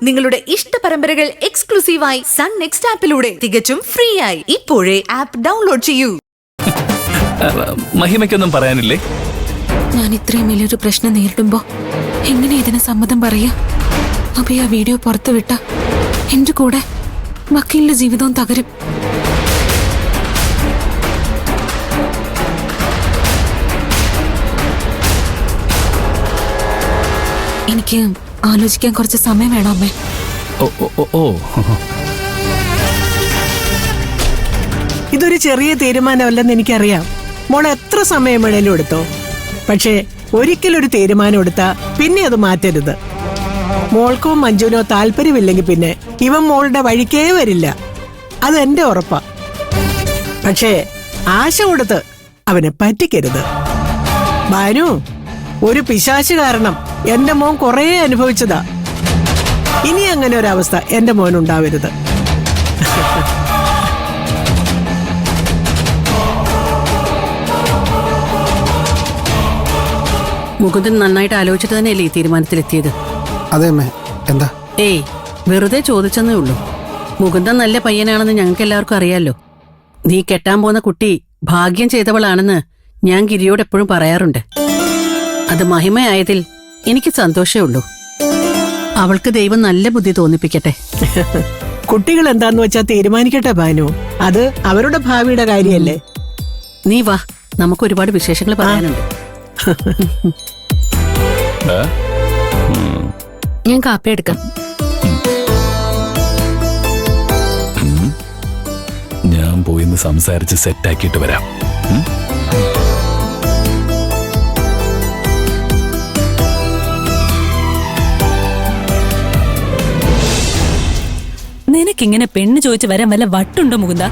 നിങ്ങളുടെ ഇഷ്ട പരമ്പരകൾ എക്സ്ക്ലൂസീവായി സൺ നെക്സ്റ്റ് ആപ്പിലൂടെ തികച്ചും ഫ്രീ ആയി ഇപ്പോഴേ ആപ്പ് ഡൗൺലോഡ് ചെയ്യൂ. മഹിമയ്ക്കൊന്നും പറയാനില്ലേ? ഞാൻ ഇത്രയും വലിയൊരു പ്രശ്നം നേരിടുമ്പോ എങ്ങനെ ഇതിന് സമ്മതം പറയാ? അപ്പൊ ആ വീഡിയോ പുറത്തുവിട്ട എന്റെ കൂടെ വക്കീലിന്റെ ജീവിതവും തകരും. എനിക്ക് ആലോചിക്കാൻ കുറച്ച് സമയം വേണം അമ്മേ. ഇതൊരു ചെറിയ തീരുമാനമല്ലെന്ന് എനിക്കറിയാം. മോൾ എത്ര സമയം വേണേലും എടുത്തോ. പക്ഷേ ഒരിക്കലൊരു തീരുമാനം എടുത്താ പിന്നെ അത് മാറ്റരുത്. മോൾക്കോ മഞ്ജുവിനോ താല്പര്യമില്ലെങ്കിൽ പിന്നെ ഇവൻ മോളുടെ വഴിക്കേ വരില്ല. അത് എന്റെ ഉറപ്പാ. പക്ഷേ ആശ കൊടുത്ത് അവനെ പറ്റിക്കരുത്. ഭാനു, ഒരു പിശാച് കാരണം എന്റെ മോൻ കുറേ അനുഭവിച്ചതാ. ഇനി അങ്ങനെ ഒരു അവസ്ഥ എന്റെ മോനുണ്ടാവരുത്. മുകുന്ദൻ നന്നായിട്ട് ആലോചിച്ചിട്ട് തന്നെയല്ലേ ഈ തീരുമാനത്തിലെത്തിയത്? അതെ അമ്മേ. എന്താ? ഏയ്, വെറുതെ ചോദിച്ചെന്നേ ഉള്ളൂ. മുകുന്ദൻ നല്ല പയ്യനാണെന്ന് ഞങ്ങൾക്ക് എല്ലാവർക്കും അറിയാലോ. നീ കെട്ടാൻ പോകുന്ന കുട്ടി ഭാഗ്യം ചെയ്തവളാണെന്ന് ഞാൻ ഗിരിയോട് എപ്പോഴും പറയാറുണ്ട്. അത് മഹിമയായതിൽ എനിക്ക് സന്തോഷമേ ഉള്ളൂ. അവൾക്ക് ദൈവം നല്ല ബുദ്ധി തോന്നിപ്പിക്കട്ടെ. കുട്ടികൾ എന്താന്ന് വെച്ചാ തീരുമാനിക്കട്ടെ ഭാനു. അത് അവരുടെ ഭാവിയുടെ കാര്യല്ലേ. നീ വാ, നമുക്ക് ഒരുപാട് വിശേഷങ്ങൾ പറയാനുണ്ട്. ഞാൻ കാപ്പി എടുക്കാം. ഞാൻ പോയിന്ന് സംസാരിച്ച് സെറ്റാക്കിയിട്ട് വരാം. നിനക്കിങ്ങനെ പെണ്ണ് ചോദിച്ചു വരാൻ വല്ല വട്ടുണ്ടോ മുകുന്ദ?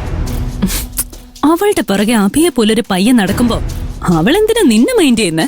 അവളുടെ പുറകെ അഭിയെ പോലൊരു പയ്യൻ നടക്കുമ്പോ അവളെന്തിനാ നിന്നെ മൈൻഡ് ചെയ്യുന്നേ?